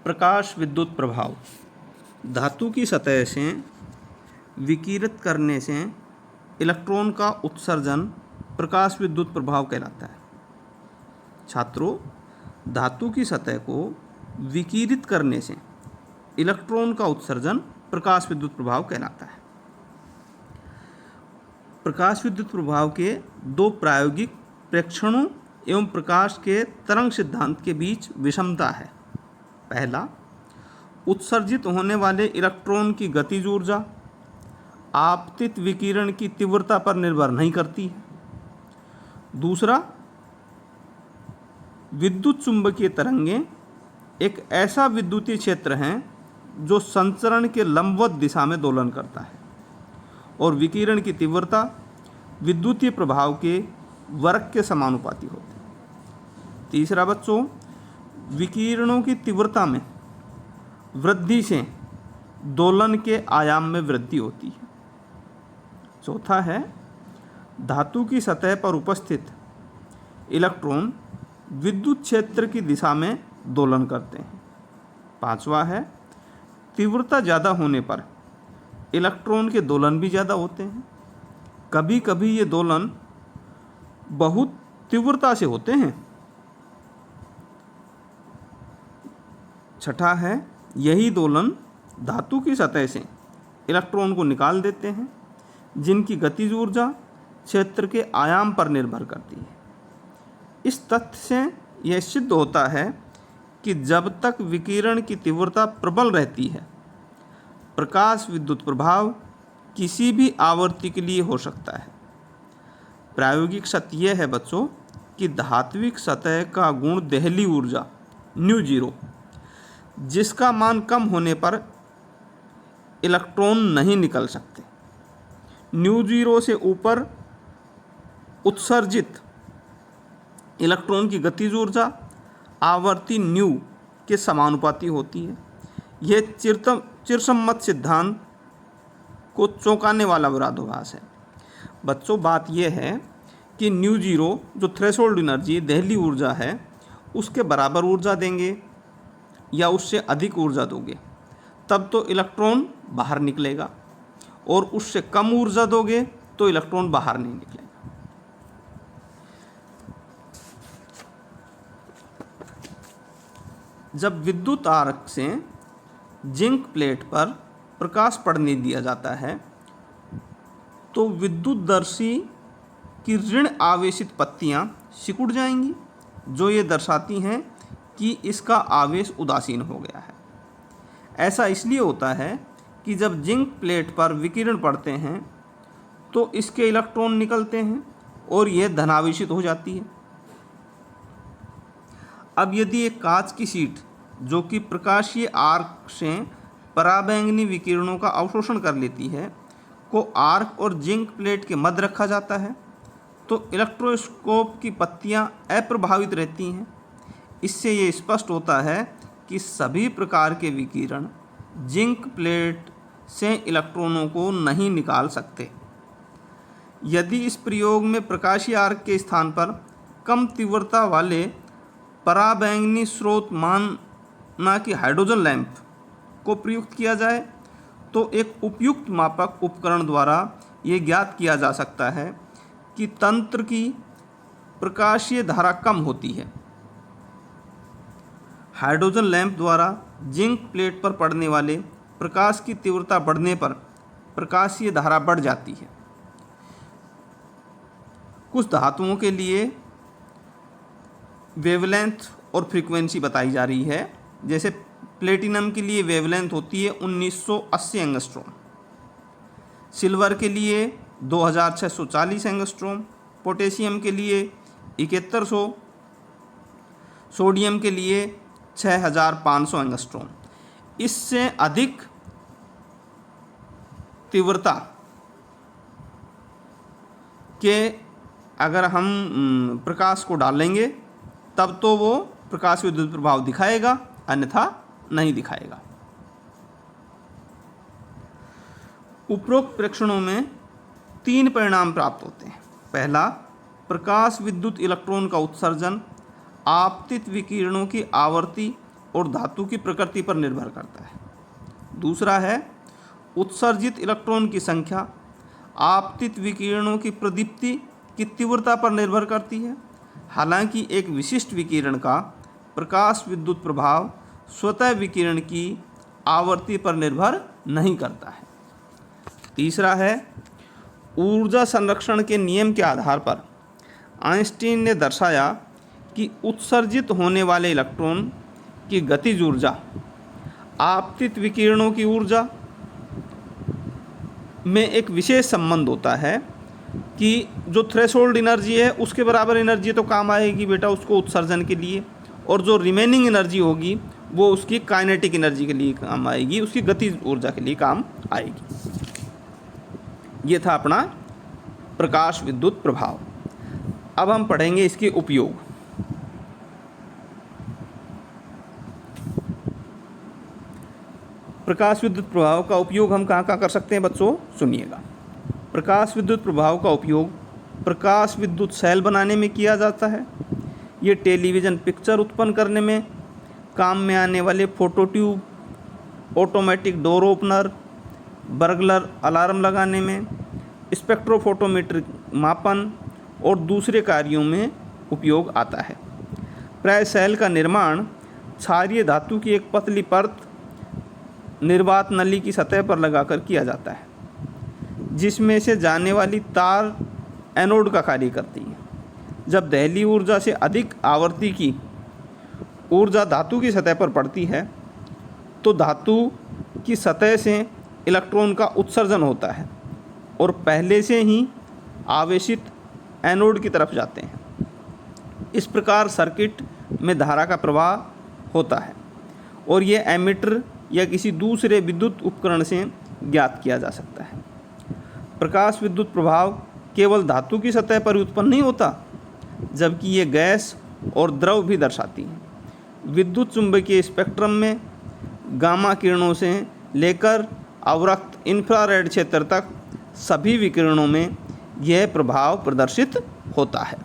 प्रकाश विद्युत प्रभाव। धातु की सतह से विकिरित करने से इलेक्ट्रॉन का उत्सर्जन प्रकाश विद्युत प्रभाव कहलाता है। छात्रों, धातु की सतह को विकिरित करने से इलेक्ट्रॉन का उत्सर्जन प्रकाश विद्युत प्रभाव कहलाता है। प्रकाश विद्युत प्रभाव के दो प्रायोगिक प्रेक्षणों एवं प्रकाश के तरंग सिद्धांत के बीच विषमता है। पहला, उत्सर्जित होने वाले इलेक्ट्रॉन की गतिज ऊर्जा आपतित विकिरण की तीव्रता पर निर्भर नहीं करती है। दूसरा, विद्युत चुंबकीय तरंगें एक ऐसा विद्युतीय क्षेत्र हैं जो संचरण के लंबवत दिशा में दोलन करता है और विकिरण की तीव्रता विद्युतीय प्रभाव के वर्ग के समानुपाती होती है। तीसरा बच्चों, विकिरणों की तीव्रता में वृद्धि से दोलन के आयाम में वृद्धि होती है। चौथा है, धातु की सतह पर उपस्थित इलेक्ट्रॉन विद्युत क्षेत्र की दिशा में दोलन करते हैं। पांचवा है, तीव्रता ज़्यादा होने पर इलेक्ट्रॉन के दोलन भी ज़्यादा होते हैं। कभी कभी ये दोलन बहुत तीव्रता से होते हैं। छठा है, यही दोलन धातु की सतह से इलेक्ट्रॉन को निकाल देते हैं, जिनकी गतिज ऊर्जा क्षेत्र के आयाम पर निर्भर करती है। इस तथ्य से यह सिद्ध होता है कि जब तक विकिरण की तीव्रता प्रबल रहती है, प्रकाश विद्युत प्रभाव किसी भी आवृत्ति के लिए हो सकता है। प्रायोगिक सत्य यह है बच्चों कि धात्विक सतह का गुण देहली ऊर्जा ν0, जिसका मान कम होने पर इलेक्ट्रॉन नहीं निकल सकते, ν0 से ऊपर उत्सर्जित इलेक्ट्रॉन की गतिज ऊर्जा आवर्ती ν के समानुपाती होती है। यह चिरसम्मत सिद्धांत को चौंकाने वाला विरोधाभास है। बच्चों, बात यह है कि ν0 जो थ्रेशोल्ड एनर्जी देहली ऊर्जा है, उसके बराबर ऊर्जा देंगे या उससे अधिक ऊर्जा दोगे तब तो इलेक्ट्रॉन बाहर निकलेगा, और उससे कम ऊर्जा दोगे तो इलेक्ट्रॉन बाहर नहीं निकलेगा। जब विद्युत आर्क से जिंक प्लेट पर प्रकाश पड़ने दिया जाता है तो विद्युतदर्शी की ऋण आवेशित पत्तियां सिकुड़ जाएंगी, जो ये दर्शाती हैं कि इसका आवेश उदासीन हो गया है। ऐसा इसलिए होता है कि जब जिंक प्लेट पर विकिरण पड़ते हैं तो इसके इलेक्ट्रॉन निकलते हैं और यह धनावेशित हो जाती है। अब यदि एक कांच की शीट जो कि प्रकाशीय आर्क से पराबैंगनी विकिरणों का अवशोषण कर लेती है को आर्क और जिंक प्लेट के मध्य रखा जाता है तो इलेक्ट्रोस्कोप की पत्तियां अप्रभावित रहती हैं। इससे ये स्पष्ट होता है कि सभी प्रकार के विकिरण जिंक प्लेट से इलेक्ट्रॉनों को नहीं निकाल सकते। यदि इस प्रयोग में प्रकाशीय आर्क के स्थान पर कम तीव्रता वाले पराबैंगनी स्रोत माना कि हाइड्रोजन लैंप को प्रयुक्त किया जाए तो एक उपयुक्त मापक उपकरण द्वारा ये ज्ञात किया जा सकता है कि तंत्र की प्रकाशीय धारा कम होती है। हाइड्रोजन लैंप द्वारा जिंक प्लेट पर पड़ने वाले प्रकाश की तीव्रता बढ़ने पर प्रकाशीय धारा बढ़ जाती है। कुछ धातुओं के लिए वेवलेंथ और फ्रीक्वेंसी बताई जा रही है। जैसे प्लेटिनम के लिए वेवलेंथ होती है 1980 एंगस्ट्रॉम, सिल्वर के लिए 2640 एंगस्ट्रॉम, पोटेशियम के लिए 7100, सोडियम के लिए 6500 एंगस्ट्रॉम। इससे अधिक तीव्रता के अगर हम प्रकाश को डालेंगे तब तो वो प्रकाश विद्युत प्रभाव दिखाएगा, अन्यथा नहीं दिखाएगा। उपरोक्त प्रेक्षणों में 3 परिणाम प्राप्त होते हैं। पहला, प्रकाश विद्युत इलेक्ट्रॉन का उत्सर्जन आपतित विकिरणों की आवृत्ति और धातु की प्रकृति पर निर्भर करता है। दूसरा है उत्सर्जित इलेक्ट्रॉन की संख्या आपतित विकिरणों की प्रदीप्ति की तीव्रता पर निर्भर करती है। हालांकि एक विशिष्ट विकिरण का प्रकाश विद्युत प्रभाव स्वतः विकिरण की आवृत्ति पर निर्भर नहीं करता है। तीसरा है ऊर्जा संरक्षण के नियम के आधार पर आइंस्टीन ने दर्शाया कि उत्सर्जित होने वाले इलेक्ट्रॉन की गतिज ऊर्जा आपतित विकिरणों की ऊर्जा में एक विशेष संबंध होता है कि जो थ्रेशोल्ड एनर्जी है उसके बराबर एनर्जी तो काम आएगी बेटा उसको उत्सर्जन के लिए, और जो रिमेनिंग एनर्जी होगी वो उसकी काइनेटिक एनर्जी के लिए काम आएगी, उसकी गतिज ऊर्जा के लिए काम आएगी। ये था अपना प्रकाश विद्युत प्रभाव। अब हम पढ़ेंगे इसके उपयोग। प्रकाश विद्युत प्रभाव का उपयोग हम कहाँ कहाँ कर सकते हैं बच्चों, सुनिएगा। प्रकाश विद्युत प्रभाव का उपयोग प्रकाश विद्युत सेल बनाने में किया जाता है। ये टेलीविज़न पिक्चर उत्पन्न करने में काम में आने वाले photo tube, automatic door opener, burglar alarm लगाने में, स्पेक्ट्रोफोटोमेट्रिक मापन और दूसरे कार्यों में उपयोग आता है। प्राय सेल का निर्माण क्षारीय धातु की एक पतली परत निर्वात नली की सतह पर लगाकर किया जाता है, जिसमें से जाने वाली तार एनोड का कार्य करती है। जब दहली ऊर्जा से अधिक आवृत्ति की ऊर्जा धातु की सतह पर पड़ती है तो धातु की सतह से इलेक्ट्रॉन का उत्सर्जन होता है और पहले से ही आवेशित एनोड की तरफ जाते हैं। इस प्रकार सर्किट में धारा का प्रवाह होता है और ये एमीटर या किसी दूसरे विद्युत उपकरण से ज्ञात किया जा सकता है। प्रकाश विद्युत प्रभाव केवल धातु की सतह पर उत्पन्न नहीं होता, जबकि ये गैस और द्रव भी दर्शाती है। विद्युत चुंबकीय स्पेक्ट्रम में गामा किरणों से लेकर अवरक्त इंफ्रारेड क्षेत्र तक सभी विकिरणों में यह प्रभाव प्रदर्शित होता है।